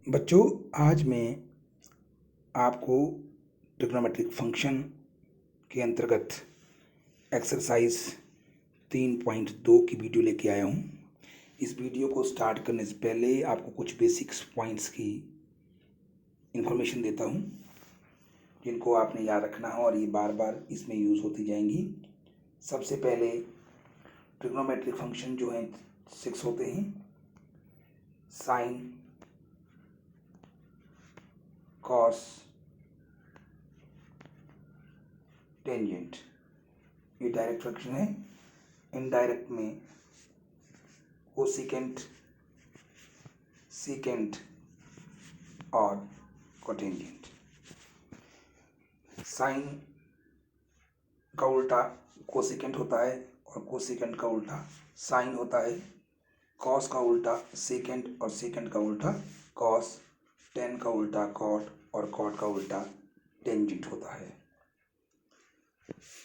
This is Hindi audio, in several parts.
बच्चों, आज मैं आपको ट्रिग्नोमेट्रिक फंक्शन के अंतर्गत एक्सरसाइज 3.2 की वीडियो लेके आया हूँ। इस वीडियो को स्टार्ट करने से पहले आपको कुछ बेसिक्स पॉइंट्स की इन्फॉर्मेशन देता हूँ जिनको आपने याद रखना है और ये बार बार इसमें यूज़ होती जाएंगी। सबसे पहले ट्रिग्नोमेट्रिक फंक्शन जो हैं 6 होते हैं। साइन, कॉस, टेंजेंट, ये डायरेक्ट फंक्शन है। इनडायरेक्ट में कोसेकेंट, सेकेंट और कोटेंजेंट। साइन का उल्टा कोसेकेंट होता है और कोसेकेंट का उल्टा साइन होता है। कॉस का उल्टा सेकेंट और सेकेंट का उल्टा कॉस। टेन का उल्टा कॉट और कॉट का उल्टा टेंजेंट होता है।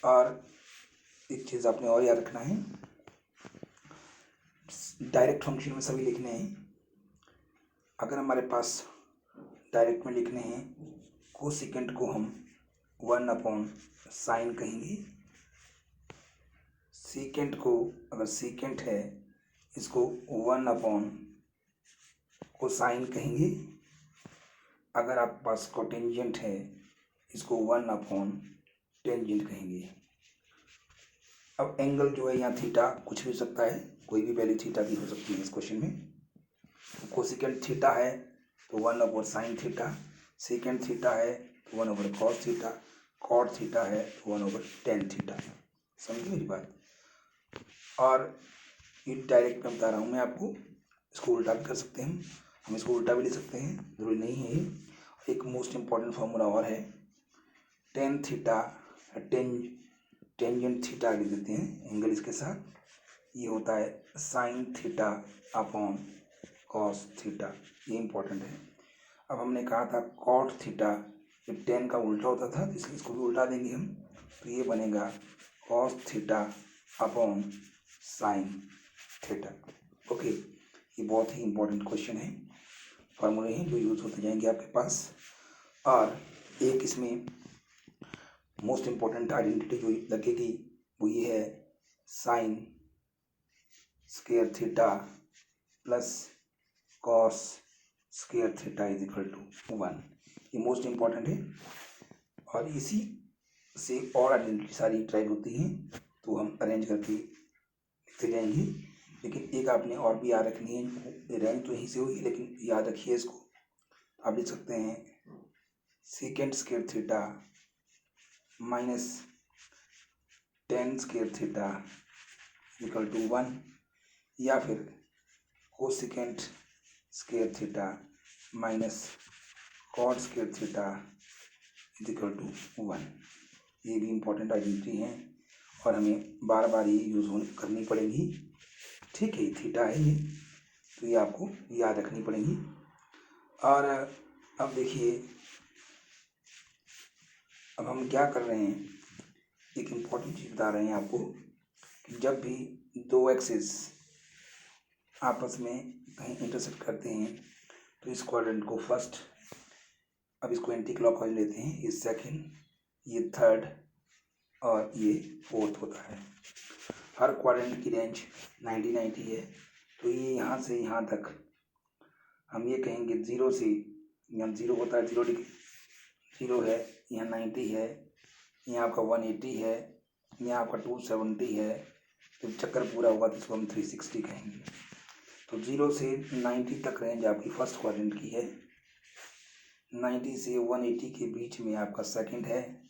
और एक चीज़ आपने और याद रखना है, डायरेक्ट फंक्शन में सभी लिखने हैं। अगर हमारे पास डायरेक्ट में लिखने हैं, कोसेकेंट को हम 1/साइन कहेंगे। सेकेंट को, अगर सेकेंट है, इसको 1/कोसाइन कहेंगे। अगर आपके पास कोटेंजेंट है, इसको 1/टेंजेंट कहेंगे। अब एंगल जो है यहाँ थीटा कुछ भी हो सकता है, कोई भी वैल्यू थीटा की हो सकती है इस क्वेश्चन में। कोसेकेंट थीटा है तो 1/साइन थीटा, सेकेंड थीटा है तो 1/कॉस थीटा, कॉट थीटा है तो 1/टेन थीटा। समझिए मेरी बात। और ये डायरेक्ट में बता रहा हूँ मैं आपको, इसको उल्टा भी कर सकते हैं, हम इसको उल्टा भी ले सकते हैं, जरूरी नहीं है ये। एक मोस्ट इम्पॉर्टेंट फॉर्मूला और है, टेन थीटा टेंजेंट थीटा लिख देते हैं एंगल इसके साथ। ये होता है sine theta upon cos theta, ये इम्पोर्टेंट है। अब हमने कहा था कॉट थीटा, जब टेन का उल्टा होता था इसलिए इसको भी उल्टा देंगे हम, तो ये बनेगा cos theta upon sine theta. Okay, ये बहुत ही इम्पोर्टेंट क्वेश्चन है, फार्मूले हैं जो यूज़ होते जाएंगे आपके पास। और एक इसमें मोस्ट इम्पॉर्टेंट आइडेंटिटी जो लगेगी वो ये है, sine square theta plus cos square theta is equal to 1। ये मोस्ट इम्पॉर्टेंट है और इसी से और आइडेंटिटी सारी ट्राइड होती हैं, तो हम अरेंज करके लिखते जाएंगे। लेकिन एक आपने और भी याद रखनी है, रेंज तो यहीं से होगी लेकिन याद रखिए इसको। आप लिख सकते हैं second square theta minus tan square theta equal to 1, या फिर cosecant square theta minus cot square theta is equal to 1। ये भी इम्पोर्टेंट आइडेंटिटी हैं और हमें बार बार ये यूज़ करनी पड़ेगी। ठीक है, थीटा है ये, तो ये आपको याद रखनी पड़ेगी। और अब देखिए, अब हम क्या कर रहे हैं, एक इम्पॉर्टेंट चीज़ बता रहे हैं आपको कि जब भी दो एक्सिस आपस में कहीं इंटरसेक्ट करते हैं तो इस क्वाड्रेंट को फर्स्ट, अब इसको एंटी क्लॉकवाइज लेते हैं, ये सेकंड, ये थर्ड और ये फोर्थ होता है। हर क्वाड्रेंट की रेंज 90-90 है, तो ये यहाँ से यहाँ तक हम ये कहेंगे 0 से, यहाँ 0 होता है 0 डिग्री, 0 है, यहाँ 90 है, यहाँ आपका 180 है, यहाँ आपका 270 है। जब चक्कर पूरा होगा तो इसको हम 360 कहेंगे। तो 0 से 90 तक रेंज आपकी फर्स्ट क्वाड्रेंट की है, 90 से 180 के बीच में आपका सेकंड है,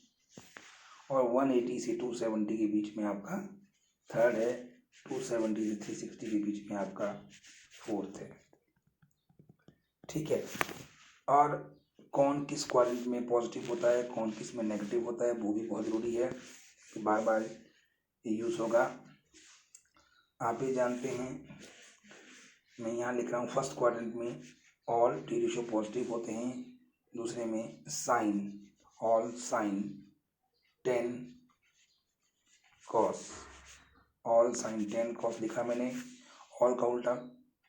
और 180 से 270 के बीच में आपका थर्ड है, 270 से 360 के बीच में आपका फोर्थ है। ठीक है, और कौन किस क्वाड्रेंट में पॉजिटिव होता है, कौन किस में नेगेटिव होता है, वो भी बहुत ज़रूरी है, तो बार बार ये यूज़ होगा। आप ये जानते हैं, मैं यहाँ लिख रहा हूँ फर्स्ट क्वाड्रेंट में ऑल टी रेशो पॉजिटिव होते हैं, दूसरे में sine, all sine 10 cos, all sine 10 cos लिखा मैंने। ऑल का उल्टा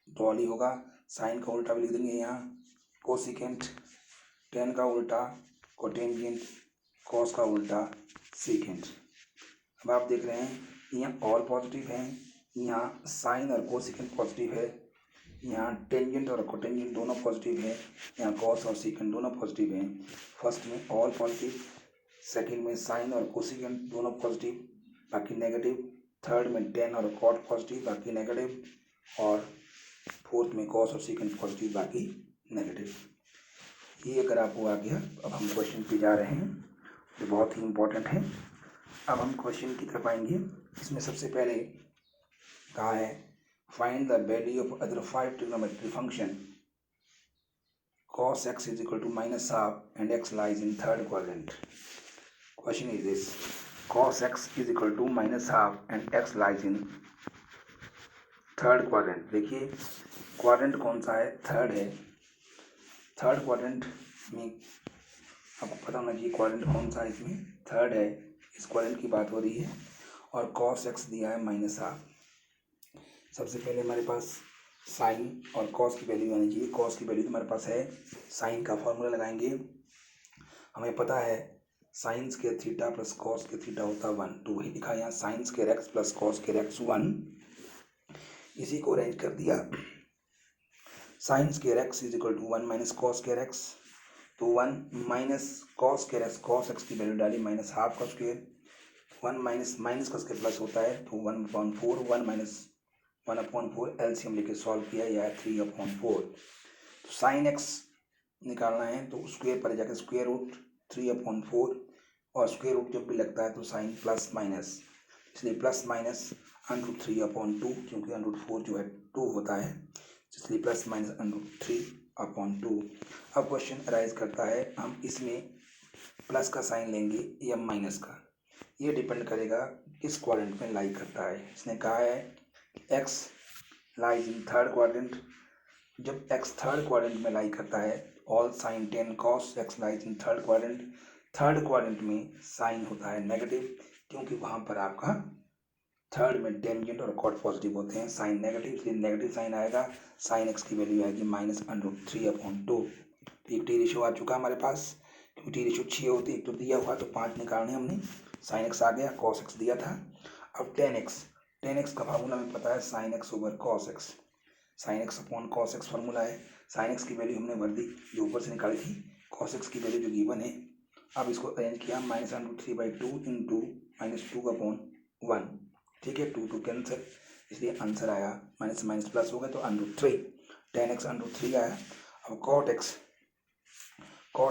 तो ऑल ही होगा, साइन का उल्टा भी लिख देंगे यहाँ, कोसिकेंट, टेन का उल्टा कोटेंजेंट, कॉस का उल्टा सीकेंट। अब आप देख रहे हैं यहाँ ऑल पॉजिटिव हैं, यहाँ साइन और कोसिकेंट पॉजिटिव है, यहाँ टेंजेंट और कोटेंजेंट दोनों पॉजिटिव है, यहाँ कॉस और सीकेंट दोनों पॉजिटिव हैं। फर्स्ट में ऑल पॉजिटिव, सेकंड में साइन और कोसिकेंट दोनों पॉजिटिव बाकी नेगेटिव, थर्ड में टेन और कॉट पॉजिटिव बाकी नेगेटिव, और फोर्थ में कॉस और सीकेंट पॉजिटिव बाकी नेगेटिव। ये अगर आपको आ गया, अब हम क्वेश्चन पे जा रहे हैं जो बहुत ही इम्पोर्टेंट है। अब हम क्वेश्चन की तरफ आएंगे। इसमें सबसे पहले कहा है find the value of other 5 trigonometry function cos x is equal to minus half and x lies in third quadrant. Question is this: cos x is equal to minus half and x lies in third quadrant. देखिए क्वाड्रेंट कौन सा है? थर्ड है। थर्ड क्वाड्रेंट में आपको पता होना चाहिए क्वाड्रेंट कौन सा है, इसमें थर्ड है। इस क्वाड्रेंट की बात हो रही है और cos x दिया है माइनस हाफ। सबसे पहले हमारे पास साइन और कॉस की वैल्यू आनी चाहिए। कॉस की वैल्यू तो हमारे पास है, साइन का फॉर्मूला लगाएंगे। हमें पता है साइंस के थीटा प्लस कॉस के थीटा होता है 1, तो वही लिखा यहाँ साइंस के रेक्स प्लस कॉस के रेक्स 1। इसी को अरेंज कर दिया। साइंस के रेक्स is equal to 1 minus cos के रेक्स, तो 1 माइनस कॉस के रेक्स, कॉस एक्स की वैल्यू डाली माइनस हाफ का स्क्वेयर, 1 माइनस माइनस का स्क्वेयर प्लस होता है तो 1/4, 1 माइनस 1/4 एलसीएम लेके सॉल्व किया या 3/4। तो साइन एक्स निकालना है तो स्क्वेयर पर जाकर स्क्वेयर रूट 3/4, और स्क्वेयर रूट जब भी लगता है तो साइन प्लस माइनस, इसलिए प्लस माइनस √3/2, क्योंकि √4 जो है 2 होता है, इसलिए प्लस माइनस √3/2। अब क्वेश्चन अराइज करता है हम इसमें प्लस का साइन लेंगे या माइनस का, ये डिपेंड करेगा किस क्वाड्रेंट में लाई करता है। इसने कहा है x lies in third quadrant. जब x थर्ड क्वाड्रेंट में लाई करता है all sine tan cos x lies in third quadrant. Third quadrant में साइन होता है नेगेटिव, क्योंकि वहाँ पर आपका थर्ड में टेंजेंट और कॉट पॉजिटिव होते हैं, साइन नेगेटिव, इसलिए नेगेटिव साइन आएगा। साइन x की वैल्यू आएगी माइनस √3/2। तो एक टी रेशो आ चुका हमारे पास, क्योंकि टी रेशो 6 होती है, एक तो दिया हुआ तो 5 निकालने हमने। साइन x आ गया, कॉस x दिया था। अब टेन एक्स का फार्मूला हमें पता है sine x over cos x, sine x upon cos x formula है। साइन एक्स की वैल्यू हमने भर दी जो ऊपर से निकाली थी, कॉस एक्स की वैल्यू जो गिवन है। अब इसको अरेंज किया माइनस √3/2 इंटू -2/1, ठीक है, 2 कैंसिल, इसलिए आंसर आया माइनस माइनस प्लस हो गया तो √3, टेन एक्स √3 आया। अब कॉट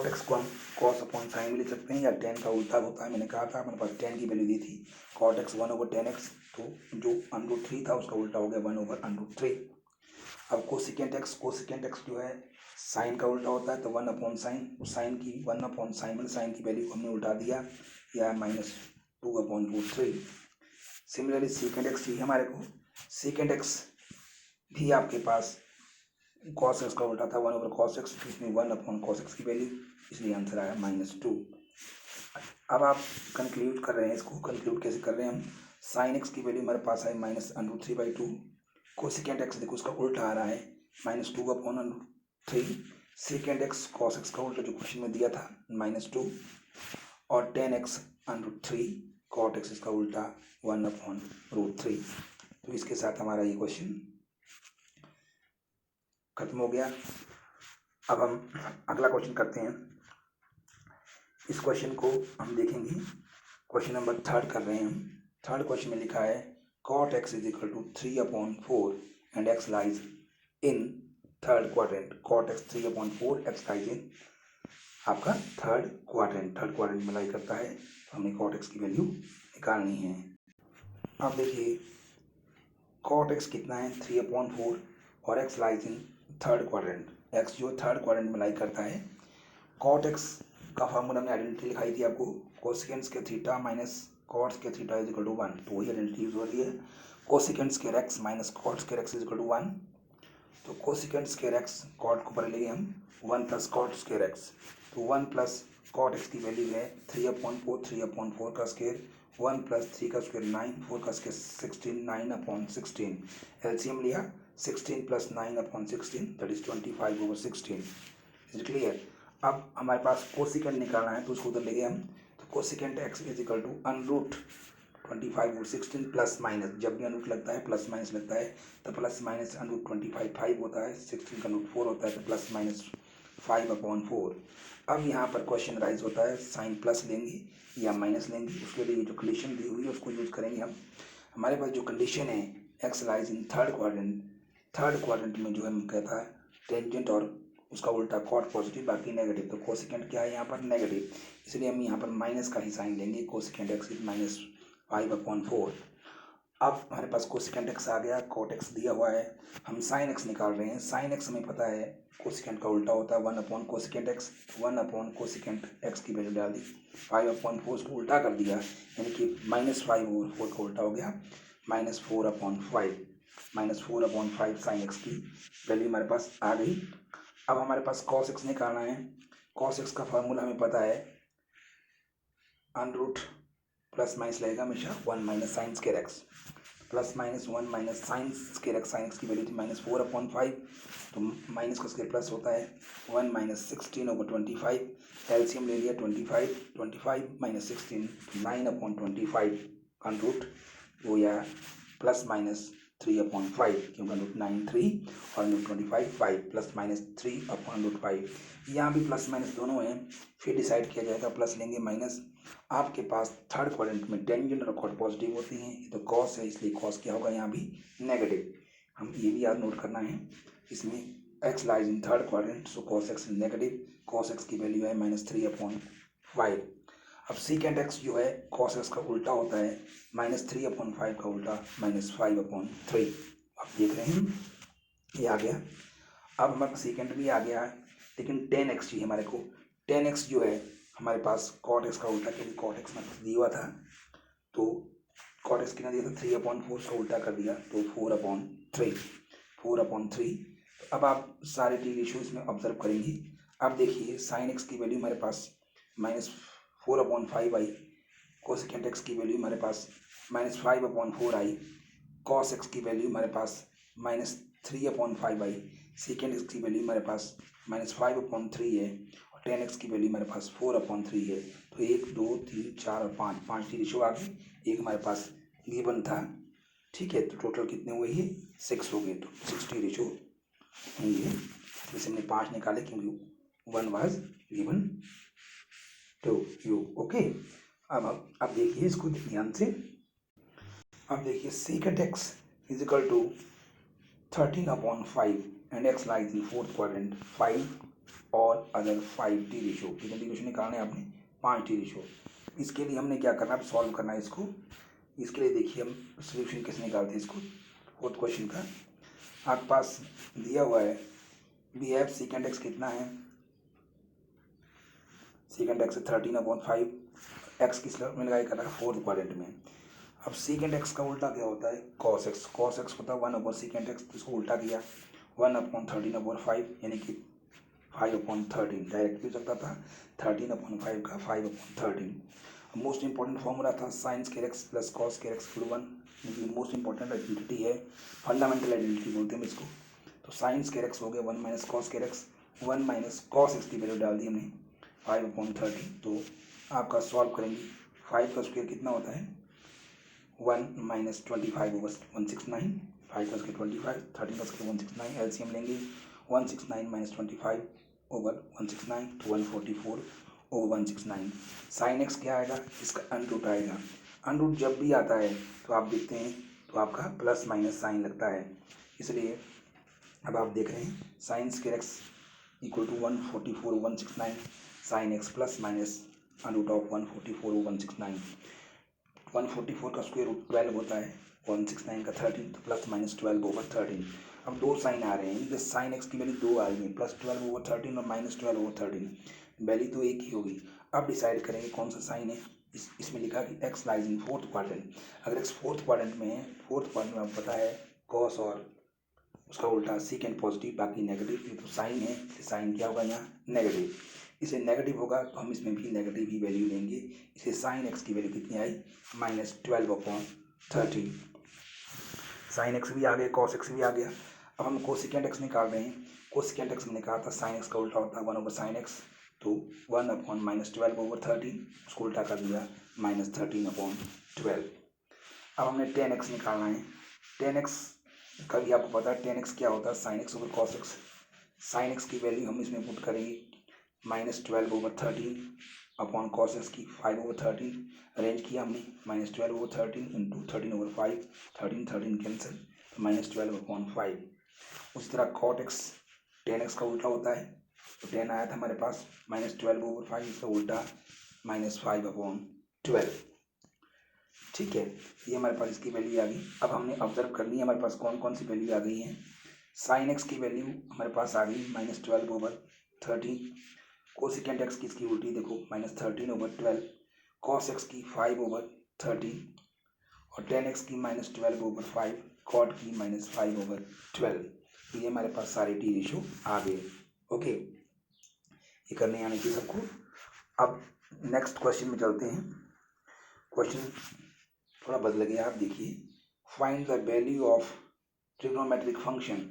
एक्स को हम कॉस अपॉन साइन में लिख सकते हैं या टेन का उल्टा होता है। मैंने कहा था मेरे पास टेन की वैल्यू दी थी, कॉट एक्स 1/10x, तो जो √3 था उसका उल्टा हो गया 1/√3। अब कोसिकेंट एक्स जो है साइन का उल्टा होता है तो 1/साइन, साइन की 1/साइन मतलब साइन की वैल्यू हमने उल्टा दिया, या -2/√3। सिमिलरली सीकेंट एक्स चाहिए हमारे को। सीकेंट एक्स भी आपके पास कॉस एक्स का उल्टा था 1/cos x, इसमें 1/cos x की वैल्यू, इसलिए आंसर आया -2। अब आप कंक्लूड कर रहे हैं, इसको कंक्लूड कैसे कर रहे हैं हम? साइन एक्स की वैल्यू हमारे पास है -√3/2, कोसिकेंट एक्स देखो उसका उल्टा आ रहा है -2/√3, सेकेंड एक्स कॉस एक्स का उल्टा जो क्वेश्चन में दिया था -2, और टेन एक्स √3 कॉट एक्स इसका उल्टा 1/√3। तो इसके साथ हमारा ये क्वेश्चन खत्म हो गया। अब हम अगला क्वेश्चन करते हैं। इस क्वेश्चन को हम देखेंगे, क्वेश्चन नंबर 3 कर रहे हैं हम। थर्ड क्वेश्चन में लिखा है cot x is equal to 3/4 and x lies in third quadrant. cot x 3/4, x lies in आपका थर्ड क्वाड्रेंट में लाई करता है, तो हमें cot x की वैल्यू निकालनी है। अब देखिए cot x कितना है 3/4 और x lies in third quadrant. x जो थर्ड क्वाड्रेंट में लाई करता है, cot x का फार्मूला हमने आइडेंटिटी लिखाई थी आपको, कोसिकेंट्स के थीटा माइनस कॉट्स के थीटा इज इक्वल टू 1, तो वही आइडेंटिटी यूज हो रही है। कोसिकेंट्स के रेक्स माइनस कॉट्स के रेक्स इज इक्वल टू 1, तो कोसिकेंट्स के रेक्स कॉट को पढ़ लेंगे हम 1 प्लस कॉट्स के रेक्स, तो 1 प्लस कॉट एक्स की वैल्यू है 3/4 का स्क्वायर, 1 प्लस 3 का स्क्वायर 9, 4 का स्क्वायर 16, 9/16, एलसीएम लिया 16 plus 9/16 that is 25/16। Is clear. अब हमारे पास कोसिकेंट निकालना है तो उसको उधर ले गए हम, तो cosecant X is equal to under root 25/16 plus minus, जब भी अनरूट लगता है प्लस माइनस लगता है, तो प्लस माइनस अनरूट 25 5 होता है, 16 का रूट 4 होता है, तो प्लस माइनस 5/4। अब यहाँ पर क्वेश्चन राइज होता है साइन प्लस लेंगे या माइनस लेंगे, उसके लिए जो कंडीशन दी हुई है उसको यूज़ करेंगे हम। हमारे पास जो कंडीशन है x lies in third quadrant में जो है हम कहता है टेंजेंट और उसका उल्टा कॉट पॉजिटिव बाकी नेगेटिव, तो कोसिकेंट क्या है यहाँ पर नेगेटिव, इसलिए हम यहाँ पर माइनस का ही साइन लेंगे, कोसिकेंट एक्स इज -5/4। अब हमारे पास कोसिकेंट एक्स आ गया, कॉट एक्स दिया हुआ है, हम साइन एक्स निकाल रहे हैं। साइन एक्स हमें पता है कोसिकेंट का उल्टा होता है 1/कोसिकेंट एक्स, 1/कोसिकेंट एक्स की वैल्यू डाल दी, 5/4 उसको उल्टा कर दिया, यानी कि -5/4 का उल्टा हो गया -4/5, -4/5 साइन एक्स की वैल्यू हमारे पास आ गई। अब हमारे पास कॉस एक्स निकालना है। कॉस एक्स का फार्मूला हमें पता है अनरूट प्लस माइनस लगेगा हमेशा 1 minus sign square x, plus minus 1 minus sign square x, sine x की वैल्यू थी -4/5, तो माइनस का स्क्वायर प्लस होता है 1 माइनस 16/25, एलसीएम ले लिया 25 माइनस 16 9/25 अनरूट वो या प्लस माइनस 3/5, क्योंकि रूट 9 3 और रूट 25 5 प्लस माइनस 3/5, यहाँ भी प्लस माइनस दोनों हैं, फिर डिसाइड किया जाएगा प्लस लेंगे माइनस। आपके पास थर्ड क्वाड्रेंट में टेंजेंट और कॉट पॉजिटिव होती हैं, ये तो कॉस है इसलिए कॉस क्या होगा यहाँ भी नेगेटिव, हम ये भी याद नोट करना है। इसमें x lies in third quadrant so cos x is negative, cos X की वैल्यू है -3/5। अब सीकेंट एक्स जो है कॉस एक्स का उल्टा होता है -3/5 का उल्टा -5/3, आप देख रहे हैं ये आ गया। अब हमारे पास सीकेंट भी आ गया है, लेकिन tan x चाहिए हमारे को। tan x जो है हमारे पास कॉट एक्स का उल्टा, क्योंकि कॉट एक्स में दिया हुआ था, तो कॉट एक्स कितना दिया था 3/4 का उल्टा कर दिया, तो 4/3। अब आप सारे टी रेशियोज में ऑब्जर्व करेंगे। अब देखिए साइन एक्स की वैल्यू हमारे पास -4/5 आई, कोसेकेंट एक्स की वैल्यू हमारे पास -5/4 आई, कॉस एक्स की वैल्यू हमारे पास -3/5 आई, सेकेंड एक्स की वैल्यू हमारे पास -5/3 है, और tan एक्स की वैल्यू हमारे पास 4/3 है। तो 1 2 3 4 और 5 टी रेशियो आ गई, एक हमारे पास गिवन था, ठीक है, तो टोटल कितने हुए ये 6 हो गए, तो 6 टी रेशियो होंगे, जैसे हमने 5 निकाले क्योंकि 1 was given to you. Okay, अब देखिए इसको ध्यान से, अब देखिए second X is equal to 13/5 and X lies in fourth quadrant 5 और अदर 5 टी रेशियो, कितने टी रेशियो निकालने हैं आपने 5 टी रेशियो। इसके लिए हमने क्या करना है, अब सॉल्व करना है इसको। इसके लिए देखिए हम सोल्यूशन कैसे निकालते हैं इसको, फोर्थ क्वेश्चन का आपके पास दिया हुआ है, वी हैव सेकेंड एक्स कितना है, सेकेंड एक्स 13/5, एक्स किस में लगाई कर रहा है फोर्थ क्वाड्रेंट में। अब सेकेंड एक्स का उल्टा क्या होता है कॉस एक्स, कॉस एक्स होता है 1/सेकेंड एक्स, इसको उल्टा किया 1/13/5, यानी कि 5/13, डायरेक्ट भी हो सकता था 13/5 का 5/13। मोस्ट इंपॉर्टेंट फॉर्मूला था sign square x plus cos square x full 1, most important identity है, फंडामेंटल आइडेंटिटी बोलते हैं इसको। तो साइन स्क्वायर एक्स हो गया 1 minus cos square x, 1 minus cos X की वैल्यू डाल दी हमने 5/13। तो आपका सॉल्व करेंगे, 5 का स्क्वायर कितना होता है 1 माइनस 25/169, 5 का स्क्वायर 25, 13 का स्क्वायर 169, एलसीएम लेंगे 169 माइनस 25/169, तो 144/169। साइन एक्स क्या आएगा, इसका अनरूट आएगा, अनरूट जब भी आता है तो आप देखते हैं तो आपका प्लस माइनस साइन लगता है, इसलिए अब आप देख रहे हैं sine square X equal to 144/169, sine X plus minus under root of 144/169, 144 का स्क्वायर रूट 12 होता है, 169 का 13, तो प्लस माइनस 12/13। अब दो साइन आ रहे हैं, साइन एक्स की वैल्यू 2 आ रही है, +12/13 और -12/13, वैल्यू तो एक ही होगी। अब डिसाइड करेंगे कौन सा साइन है, इसमें लिखा कि x lies in fourth quadrant, अगर एक्स फोर्थ क्वाड्रेंट में है, फोर्थ क्वाड्रेंट में आपको पता है कॉस और उसका उल्टा सेकेंड पॉजिटिव बाकी नेगेटिव, ये तो साइन है, साइन क्या होगा यहाँ नेगेटिव, इसे नेगेटिव होगा तो हम इसमें भी नेगेटिव ही वैल्यू लेंगे, इसे साइन एक्स की वैल्यू कितनी आई -12/13, साइन एक्स भी आ गया कॉस एक्स भी आ गया। अब हम कोसेकेंट एक्स निकाल रहे हैं, कोसिकेंट एक्स हमने कहा था साइन एक्स का उल्टा होता है 1/sin x, तो 1/-12/13 उसको उल्टा कर दिया -13/12। अब हमने tan x निकालना है। tan x का भी आपको पता है tan x क्या होता है, sin x over cos x। sin x की वैल्यू हम इसमें पुट करेंगे -12/13/cos x की 5/13 अरेंज किया हमने, -12/13 इंटू 13/5, 13 कैंसिल, तो -12/5। उसी तरह cot x tan x का उल्टा होता है, तो tan आया था हमारे पास -12/5, इसका उल्टा -5/12। ठीक है, ये हमारे पास इसकी वैल्यू आ गई। अब हमने ऑब्जर्व करनी है हमारे पास कौन कौन सी वैल्यू आ गई है। साइन एक्स की वैल्यू हमारे पास आ गई -12/13, कोसिकेंट एक्स की इसकी उल्टी देखो -13/12, कॉस एक्स की 5/13 और टेन एक्स की -12/5, कॉट की -5/12। तो ये हमारे पास सारे टी रेशो आ गए। ओके, ये करने आने की सबको। अब नेक्स्ट क्वेश्चन में चलते हैं। क्वेश्चन थोड़ा बदल गया, आप देखिए। Find the value of trigonometric function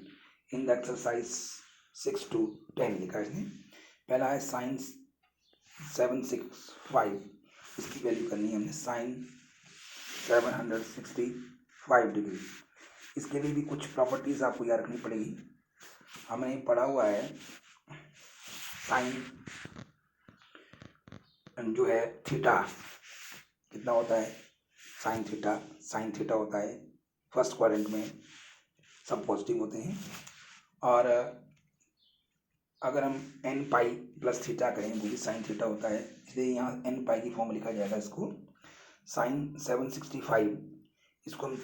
in the exercise 6 to 10 लिखा है इसने। पहला है साइन 765, इसकी वैल्यू करनी है हमने साइन 765 डिग्री। इसके लिए भी कुछ प्रॉपर्टीज आपको याद रखनी पड़ेगी। हमने पढ़ा हुआ है साइन जो है थीटा कितना होता है, साइन थीटा होता है फर्स्ट क्वाड्रेंट में, सब पॉजिटिव होते हैं। और अगर हम एन पाई प्लस थीटा करें वो भी साइन थीटा होता है, इसलिए यहाँ एन पाई की फॉर्म लिखा जाएगा इसको। साइन 765, इसको हम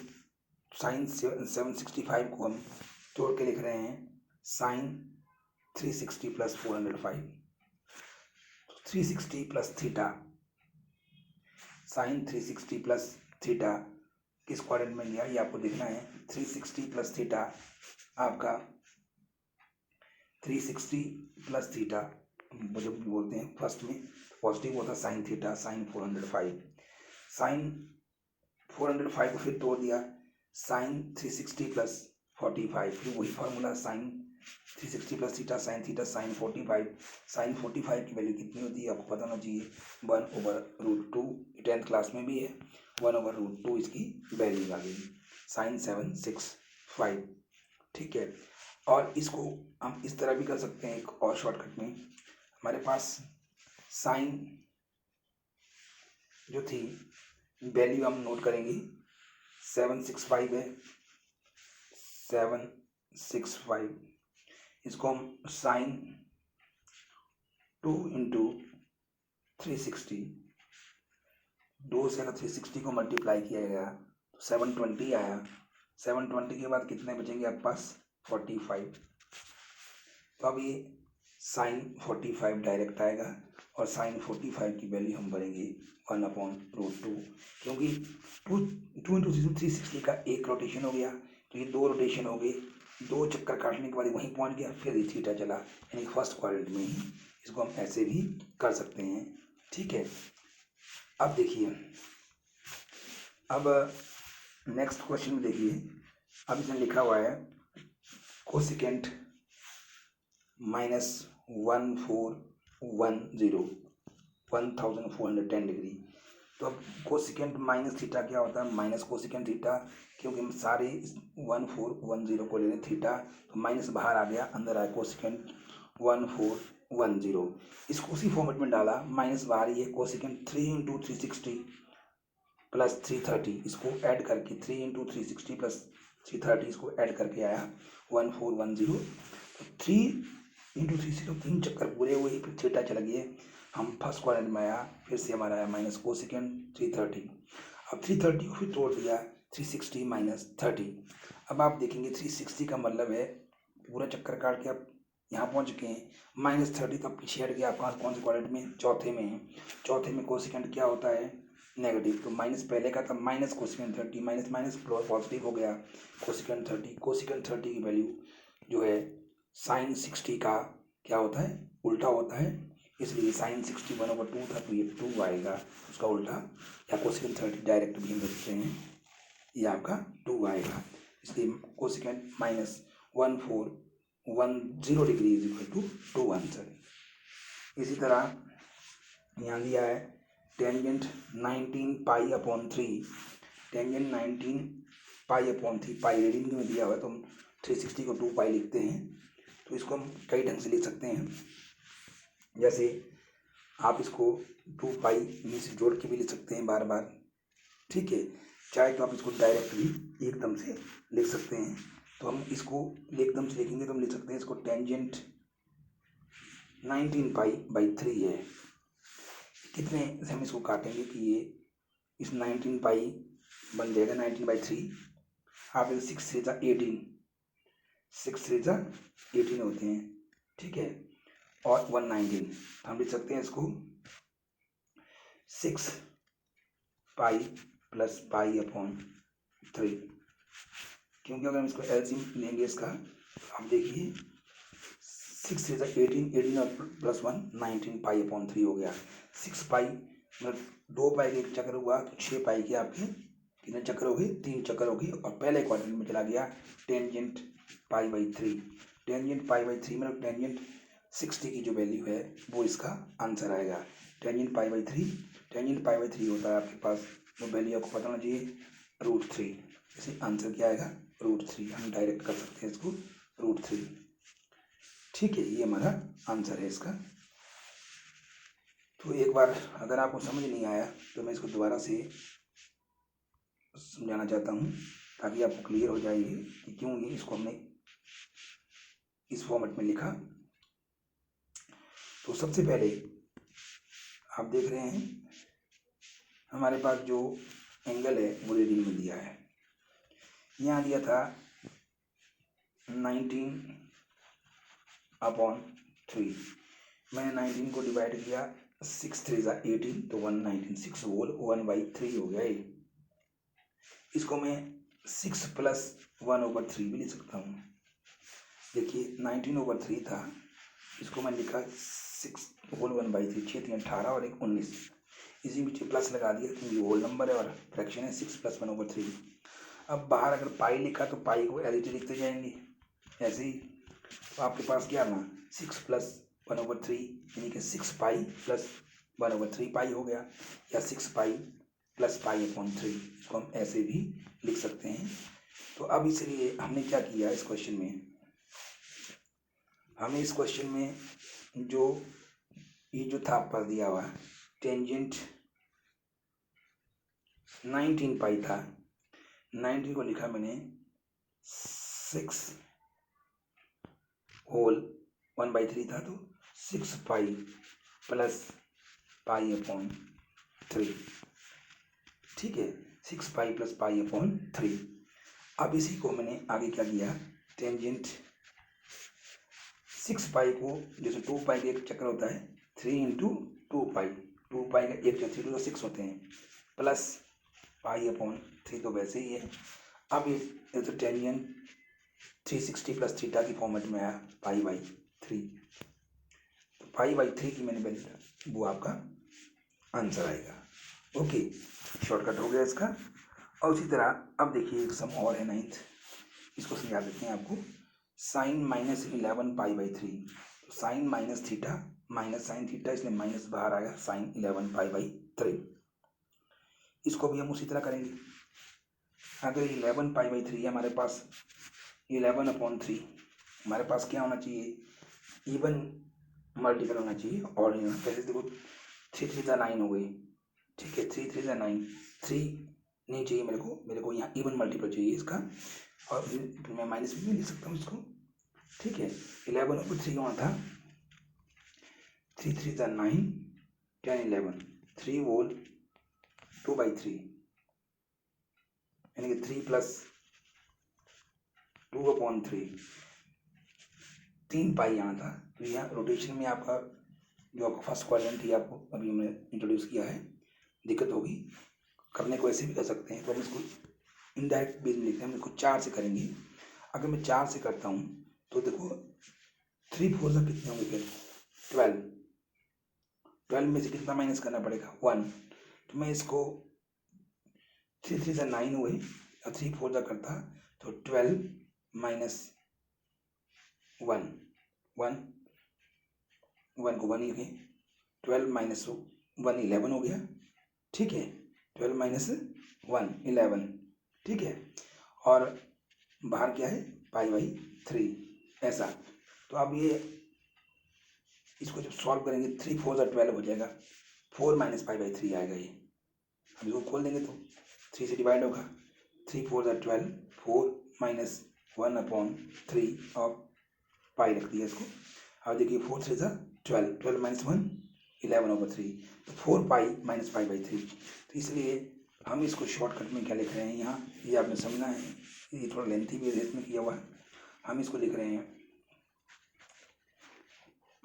साइन 765 को हम जोड़ के लिख रहे हैं sine 360 plus 405, 360 plus theta, sine 360 plus theta किस क्वाड्रेंट में लिया ये आपको देखना है। 360 प्लस थीटा आपका 360 प्लस थीटा जो बोलते हैं फर्स्ट में पॉजिटिव होता है साइन थीटा, साइन 405, साइन 405 को फिर तोड़ दिया साइन 360 प्लस 45, फिर वही formula sine 360 plus theta sine 45। Sine 45 की वैल्यू कितनी होती है आपको पता होना चाहिए, 1/√2। 10th क्लास में भी है, 1/√2 इसकी वैल्यू आ गई साइन 765। ठीक है, और इसको हम इस तरह भी कर सकते हैं एक और शॉर्टकट में। हमारे पास साइन जो थी वैल्यू हम नोट करेंगे 765 है, 765, इसको हम साइन 2 इंटू 360, 2 से अगर 360 को मल्टीप्लाई किया गया तो 720 आया। 720 के बाद कितने बचेंगे आपके पास 45। तो अब ये साइन 45 डायरेक्ट आएगा और साइन 45 की वैल्यू हम भरेंगे 1/√2, क्योंकि 2 इंटू 360 का एक रोटेशन हो गया, तो ये 2 रोटेशन हो गए, 2 चक्कर काटने के बाद वहीं पहुंच गया, फिर ये थीटा चला, यानी फर्स्ट क्वाड्रेंट में ही। इसको हम ऐसे भी कर सकते हैं। ठीक है, अब देखिए, अब नेक्स्ट क्वेश्चन में देखिए, अब इसमें लिखा हुआ है कोसिकेंट -1410 डिग्री। तो अब कोसिकेंट माइनस थीटा क्या होता है, माइनस कोसिकेंट थीटा, क्योंकि हम सारे 1410 को ले लें थीटा, तो माइनस बाहर आ गया, अंदर आया कोसिकेंट 1410। इसको उसी फॉर्मेट में डाला, माइनस बाहर ही है, कोसिकेंट 3 इंटू 360 प्लस 330, इसको ऐड करके 3 इंटू 360 प्लस 330 इसको ऐड करके आया 1410। तो 3 इंटू 360 3 चक्कर पूरे हुए, फिर थीटा चला गया, हम फर्स्ट क्वाड्रेंट में आया, फिर से हमारा आया माइनस कोसिकेंट 330। अब 330 को फिर तोड़ दिया 360 माइनस 30। अब आप देखेंगे 360 का मतलब है पूरा चक्कर काट के आप यहाँ पहुँच चुके हैं, -30 का पीछे हट गया, आपका कौन से क्वाड्रेंट में, चौथे में है। चौथे में कोसिकेंट क्या होता है, नेगेटिव, तो माइनस पहले का था minus cosecant 30, minus minus positive हो गया कोसिकेंट 30। कोसिकेंट 30 की वैल्यू जो है साइन 60 का क्या होता है, उल्टा होता है, इसलिए साइन 60 1/2 था, तो ये 2 आएगा उसका उल्टा, या कोसिकेंट 30 डायरेक्ट भी हम देखते हैं, ये आपका 2 आएगा, इसलिए cosecant -1410 0 degree is equal to 2 answer. इसी तरह यहाँ दिया है tangent 19 pi upon 3, tangent 19 pi upon 3, pi radian में दिया हुआ है तो हम 360 को 2 पाई लिखते हैं। तो इसको हम कई ढंग से लिख सकते हैं, जैसे आप इसको 2 पाई में से जोड़ के भी लिख सकते हैं बार बार, ठीक है। चाहे तो आप इसको डायरेक्ट भी एकदम से लिख सकते हैं। तो हम इसको एकदम से लिखेंगे तो हम लिख सकते हैं इसको टेंजेंट 19 पाई बाई 3 है। कितने से हम इसको काटेंगे कि ये इस 19 पाई बन जाएगा 19 बाई 3। आप 6 से 18, 6 से 18 होते हैं, ठीक है। और 119 हम लिख सकते हैं इसको 6 पाई प्लस पाई अपॉन 3, क्योंकि अगर हम इसको एलसीएम लेंगे इसका, आप देखिए 6 से 18, 18 और प्लस 1 19 पाई अपॉन 3 हो गया। 6 पाई मतलब 2 पाई का एक चक्कर हुआ तो 6 पाई के आपके कितने चक्कर हो गए, 3 चक्कर हो गए। और पहले क्वाड्रेंट में चला गया tangent pi by 3, tangent pi by 3 मतलब टेंजेंट 60 की जो वैल्यू है वो इसका आंसर आएगा। Tangent pi by 3, tangent pi by 3 होता है आपके पास, वो वैल्यू आपको पता होना चाहिए √3। इसे आंसर क्या आएगा √3, हम डायरेक्ट कर सकते हैं इसको √3, ठीक है। ये हमारा आंसर है इसका। तो एक बार अगर आपको समझ नहीं आया तो मैं इसको दोबारा से समझाना चाहता हूँ ताकि आपको क्लियर हो जाएगी कि क्यों ये इसको हमने इस फॉर्मेट में लिखा। तो सबसे पहले आप देख रहे हैं हमारे पास जो एंगल है वो रेडियन में दिया है। यहाँ दिया था 19 अपॉन 3, मैंने 19 को डिवाइड किया 6 3 18 तो 119, 6 होल 1/3 हो गया ये। इसको मैं 6 प्लस 1/3 भी लिख सकता हूँ। देखिए 19/3 था, इसको मैं लिखा 6 होल 1/3, 6 3 18 और 1 19, इसी बीच प्लस लगा दिया क्योंकि होल नंबर है और फ्रैक्शन है 6 प्लस 1/3। अब बाहर अगर पाई लिखा तो पाई को एल लिखते जाएंगे ऐसे ही। तो आपके पास क्या ना 6 प्लस 1/3 यानी कि 6 पाई प्लस 1/3 पाई हो गया, या 6 पाई प्लस पाई अपॉन 3, इसको हम ऐसे भी लिख सकते हैं। तो अब इसलिए हमने क्या किया इस क्वेश्चन में, हमें इस क्वेश्चन में जो ये जो था आपका दिया हुआ टेंजेंट 19 पाई था, 19 को लिखा मैंने 6 होल 1/3 था तो 6 पाई प्लस पाई अपॉन 3, ठीक है। 6 पाई प्लस पाई अपॉन 3। अब इसी को मैंने आगे क्या किया, टेंजेंट 6 पाई को जैसे 2 पाई का एक चक्कर होता है 3 इंटू 2 पाई, 2 पाई का एक चक्कर 3 2 6 होते हैं, प्लस पाई अपॉन 3 तो वैसे ही है। अब ये तो टेंजेंट 360 प्लस थीटा की फॉर्मेट में आया पाई बाई 3, तो पाई बाई 3 की मैंने वैल्यू वो आपका आंसर आएगा। ओके, शॉर्टकट हो गया इसका। और उसी तरह अब देखिए एक सम और है 9th, इसको समझा देते हैं आपको। साइन -11 पाई बाई 3, तो sine minus theta minus sine theta, इसमें माइनस बाहर आया साइन 11 पाई बाई 3। इसको भी हम उसी तरह करेंगे। अगर 11 पाई बाई 3 है हमारे पास 11/3, हमारे पास क्या होना चाहिए, इवन मल्टीपल होना चाहिए। और पहले देखो 3 3 9 हो गई, ठीक है। 3 3 9, 3 नहीं चाहिए मेरे को यहाँ इवन मल्टीपल चाहिए इसका, और फिर मैं माइनस भी लिख सकता हूँ इसको, ठीक है। 11/3 होना था 3 3 9 10 11, 3 होल 2/3 यानी कि 3 प्लस 2/3, 3 पाई यहाँ था। तो यहाँ रोटेशन में आपका जो आपका फर्स्ट क्वाड्रेंट थी आपको अभी हमने इंट्रोड्यूस किया है, दिक्कत होगी करने को, ऐसे भी कर सकते हैं। तो हम इसको इनडायरेक्ट बेस में लिखते हैं, हम इसको 4 से करेंगे। अगर मैं 4 से करता हूँ तो देखो 3 4 से कितने होंगे, फिर 12, 12 में से कितना माइनस करना पड़ेगा 1। तो मैं इसको 3 3 से 9 हुए और 3 4 करता तो 12 माइनस वन, वन वन को वन लिखें, 12 माइनस 1 11 हो गया, ठीक है। 12 माइनस 1 11, ठीक है। और बाहर क्या है, π/3 ऐसा। तो अब ये इसको जब सॉल्व करेंगे 3 4 12 हो जाएगा, 4 माइनस π/3 आएगा ये। अब इसको खोल देंगे तो 3 से डिवाइड होगा, 3 4 12, 4 माइनस 1/3 और पाई रख दिया इसको। अब देखिए 4 3 12, 12 माइनस 1 11/3, तो 4 पाई माइनस π/3। तो इसलिए हम इसको शॉर्टकट में क्या लिख रहे हैं यहाँ, ये आपने समझना है, ये थोड़ा लेंथी भी है, इसमें किया हुआ है। हम इसको लिख रहे हैं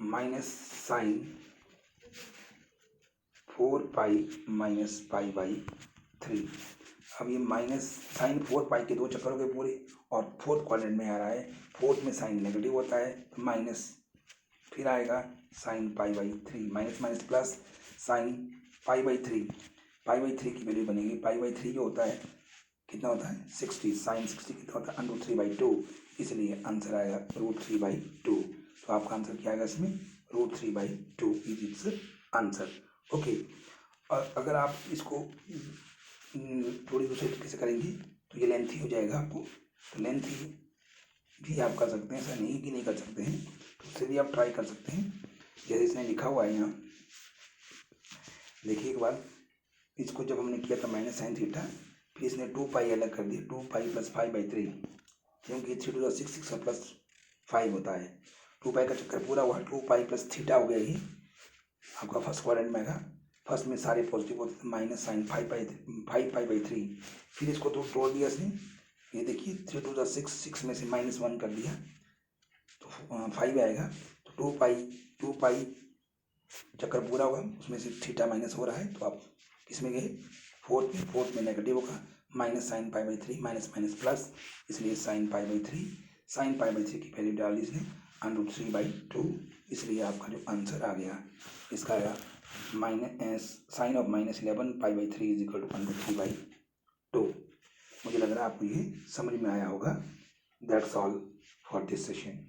माइनस साइन 4 पाई माइनस π/3। अब ये माइनस साइन 4 पाई के 2 चक्कर हो गए पूरे, और फोर्थ क्वाड्रेंट में आ रहा है, फोर्थ में साइन नेगेटिव होता है, तो माइनस फिर आएगा sine π/3, minus minus plus sine π/3, π/3 की वैल्यू बनेगी, π/3 जो होता है कितना होता है 60, साइन 60 कितना होता है √3/2, इसलिए आंसर आएगा √3/2। तो आपका आंसर क्या आएगा इसमें, √3/2 इज इट्स आंसर। ओके, और अगर आप इसको थोड़ी दूसरे तरीके से करेंगे तो ये लेंथी हो जाएगा आपको, तो लेंथी भी आप कर सकते हैं, ऐसा नहीं कि नहीं कर सकते हैं, तो उससे भी आप ट्राई कर सकते हैं। जैसे इसने लिखा हुआ है यहाँ, देखिए एक बार, इसको जब हमने किया था माइनस साइन थीटा, फिर इसने 2 पाई अलग कर दिया, 2 पाई प्लस 5/3, क्योंकि 3 to the 6 6 प्लस 5 होता है, 2 पाई का चक्कर पूरा हुआ, 2 पाई प्लस थीटा हो गया ये आपका फर्स्ट क्वाड्रेंट में आएगा। फर्स्ट में सारे पॉजिटिव होते हैं, माइनस साइन 5π/3, फिर इसको तो तोड़ दिया इसने, ये देखिए 3 to the 6 6 में से -1 कर दिया तो 5 आएगा, तो 2 पाई चक्कर पूरा होगा, उसमें से थीटा माइनस हो रहा है, तो आप किस में गए, फोर्थ में नेगेटिव होगा, minus sine π/3 minus minus plus, इसलिए साइन π/3, साइन π/3 की वैल्यू डाल दी इसने √3/2, इसलिए आपका जो आंसर आ गया इसका आया sine of -11 π/3 is equal to √3/2। मुझे लग रहा है आपको ये समझ में आया होगा। That's all for this session.